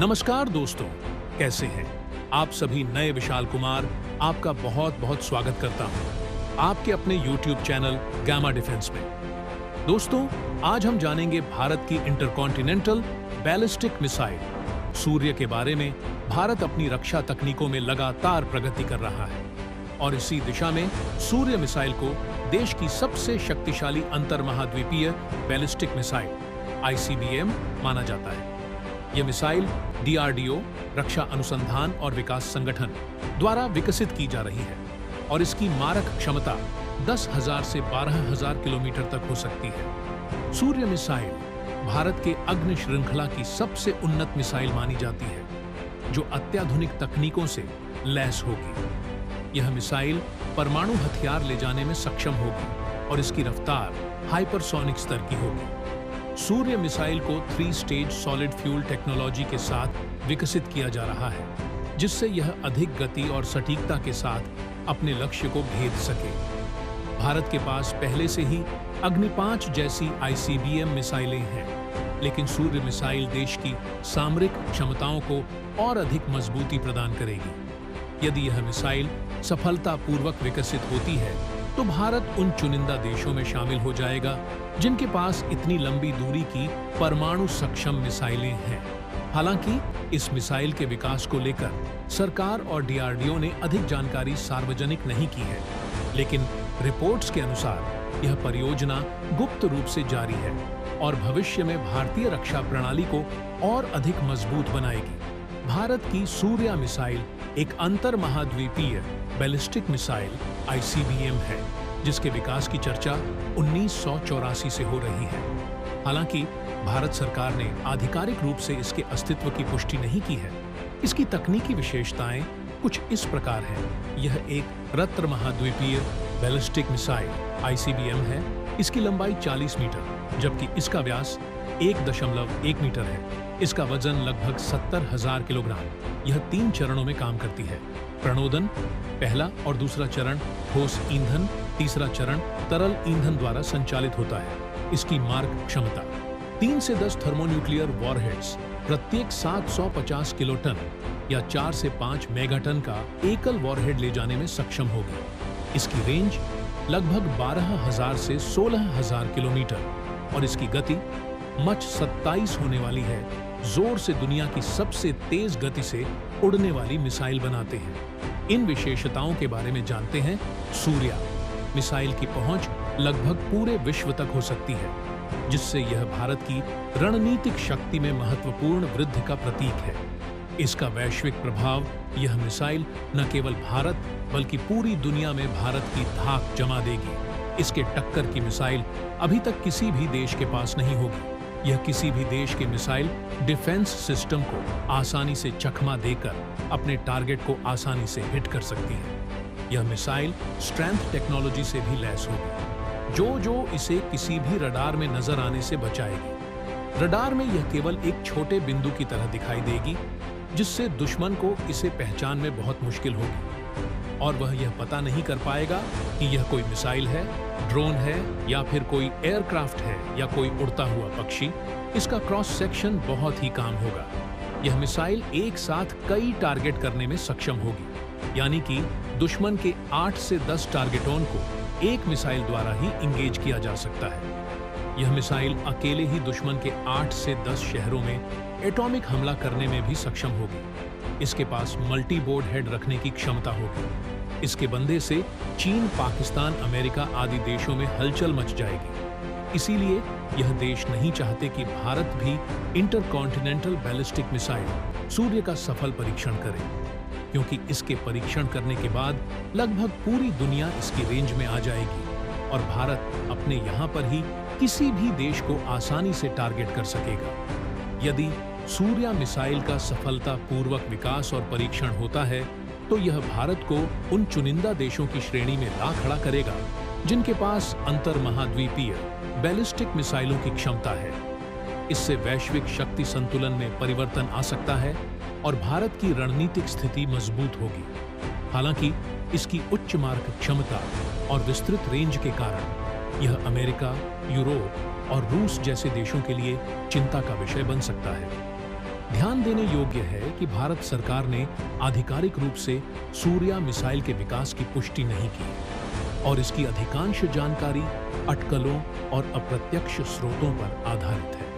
नमस्कार दोस्तों, कैसे हैं आप सभी। नए विशाल कुमार आपका बहुत बहुत स्वागत करता हूं आपके अपने YouTube चैनल गामा डिफेंस में। दोस्तों, आज हम जानेंगे भारत की इंटरकॉन्टिनेंटल बैलिस्टिक मिसाइल सूर्य के बारे में। भारत अपनी रक्षा तकनीकों में लगातार प्रगति कर रहा है और इसी दिशा में सूर्य मिसाइल को देश की सबसे शक्तिशाली अंतरमहाद्वीपीय बैलिस्टिक मिसाइल ICBM माना जाता है। यह मिसाइल DRDO रक्षा अनुसंधान और विकास संगठन द्वारा विकसित की जा रही है और इसकी मारक क्षमता 10,000 से 12,000 किलोमीटर तक हो सकती है। सूर्य मिसाइल भारत के अग्नि श्रृंखला की सबसे उन्नत मिसाइल मानी जाती है, जो अत्याधुनिक तकनीकों से लैस होगी। यह मिसाइल परमाणु हथियार ले जाने में सक्षम होगी और इसकी रफ्तार हाइपरसोनिक स्तर की होगी। सूर्य मिसाइल को 3 स्टेज सॉलिड फ्यूल टेक्नोलॉजी के साथ विकसित किया जा रहा है, जिससे यह अधिक गति और सटीकता के साथ अपने लक्ष्य को भेद सके। भारत के पास पहले से ही अग्नि 5 जैसी ICBM मिसाइलें हैं, लेकिन सूर्य मिसाइल देश की सामरिक क्षमताओं को और अधिक मजबूती प्रदान करेगी। यदि यह मिसाइल सफलतापूर्वक विकसित होती है तो भारत उन चुनिंदा देशों में शामिल हो जाएगा जिनके पास इतनी लंबी दूरी की परमाणु सक्षम मिसाइलें हैं। हालांकि इस मिसाइल के विकास को लेकर सरकार और DRDO ने अधिक जानकारी सार्वजनिक नहीं की है, लेकिन रिपोर्ट्स के अनुसार यह परियोजना गुप्त रूप से जारी है और भविष्य में भारतीय रक्षा प्रणाली को और अधिक मजबूत बनाएगी। भारत की सूर्या मिसाइल एक अंतरमहाद्वीपीय बैलिस्टिक मिसाइल ICBM है, जिसके विकास की चर्चा 1984 से हो रही है। हालांकि भारत सरकार ने आधिकारिक रूप से इसके अस्तित्व की पुष्टि नहीं की है। इसकी तकनीकी विशेषताएं कुछ इस प्रकार हैं। यह एक रत्र महाद्वीपीय बैलिस्टिक मिसाइल ICBM है। इसकी लंबाई 40 मीटर जबकि इसका व्यास 1.1 मीटर है। इसका वजन लगभग 70,000 किलोग्राम। यह 3 चरणों में काम करती है। प्रणोदन, पहला और दूसरा चरण ठोस ईंधन, तीसरा चरण तरल ईंधन द्वारा संचालित होता है। इसकी मारक क्षमता 3 से 10 थर्मोन्यूक्लियर वॉरहेड्स प्रत्येक 750 किलोटन या 4 से 5 मेगाटन का एकल वॉरहेड ले जाने में सक्षम होगी। इसकी रेंज लगभग 12,000 से 16,000 किलोमीटर और इसकी गति मच 27 होने वाली है। जोर से दुनिया की सबसे तेज गति से उड़ने वाली मिसाइल बनाते हैं। इन विशेषताओं के बारे में जानते हैं। सूर्या मिसाइल की पहुंच लगभग पूरे विश्व तक हो सकती है, जिससे यह भारत की रणनीतिक शक्ति में महत्वपूर्ण वृद्धि का प्रतीक है। इसका वैश्विक प्रभाव यह मिसाइल न केवल भारत बल्कि पूरी दुनिया में भारत की धाक जमा देगी। इसके टक्कर की मिसाइल अभी तक किसी भी देश के पास नहीं होगी। यह किसी भी देश के मिसाइल डिफेंस सिस्टम को आसानी से चकमा देकर अपने टारगेट को आसानी से हिट कर सकती है। यह मिसाइल स्ट्रेंथ टेक्नोलॉजी से भी लैस होगी, जो इसे किसी भी रडार में नजर आने से बचाएगी। रडार में यह केवल एक छोटे बिंदु की तरह दिखाई देगी, जिससे दुश्मन को इसे पहचान में बहुत मुश्किल होगी और वह यह पता नहीं कर पाएगा कि यह कोई मिसाइल है, ड्रोन है या फिर कोई एयरक्राफ्ट है या कोई उड़ता हुआ पक्षी। इसका क्रॉस सेक्शन बहुत ही काम होगा। यह मिसाइल एक साथ कई टारगेट करने में सक्षम होगी, यानी कि दुश्मन के 8 से 10 टारगेटों को एक मिसाइल द्वारा ही इंगेज किया जा सकता है। यह मिसाइल अकेले ही दुश्मन के 8 से 10 शहरों में एटॉमिक हमला करने में भी सक्षम होगी। इसके पास मल्टी बोर्ड हेड रखने की क्षमता होगी। इसके बंदे से चीन, पाकिस्तान, अमेरिका आदि देशों में हलचल मच जाएगी। इसीलिए यह देश नहीं चाहते कि भारत भी इंटरकॉन्टिनेंटल बैलिस्टिक मिसाइल सूर्य का सफल परीक्षण करे, क्योंकि इसके परीक्षण करने के बाद लगभग पूरी दुनिया इसकी रेंज में आ जाएगी और भारत अपने यहाँ पर ही किसी भी देश को आसानी से टारगेट कर सकेगा। यदि सूर्या मिसाइल का सफलतापूर्वक विकास और परीक्षण होता है तो यह भारत को उन चुनिंदा देशों की श्रेणी में ला खड़ा करेगा जिनके पास अंतरमहाद्वीपीय बैलिस्टिक मिसाइलों की क्षमता है। इससे वैश्विक शक्ति संतुलन में परिवर्तन आ सकता है और भारत की रणनीतिक स्थिति मजबूत होगी। हालांकि इसकी उच्च मारक क्षमता और विस्तृत रेंज के कारण यह अमेरिका, यूरोप और रूस जैसे देशों के लिए चिंता का विषय बन सकता है। ध्यान देने योग्य है कि भारत सरकार ने आधिकारिक रूप से सूर्या मिसाइल के विकास की पुष्टि नहीं की और इसकी अधिकांश जानकारी अटकलों और अप्रत्यक्ष स्रोतों पर आधारित है।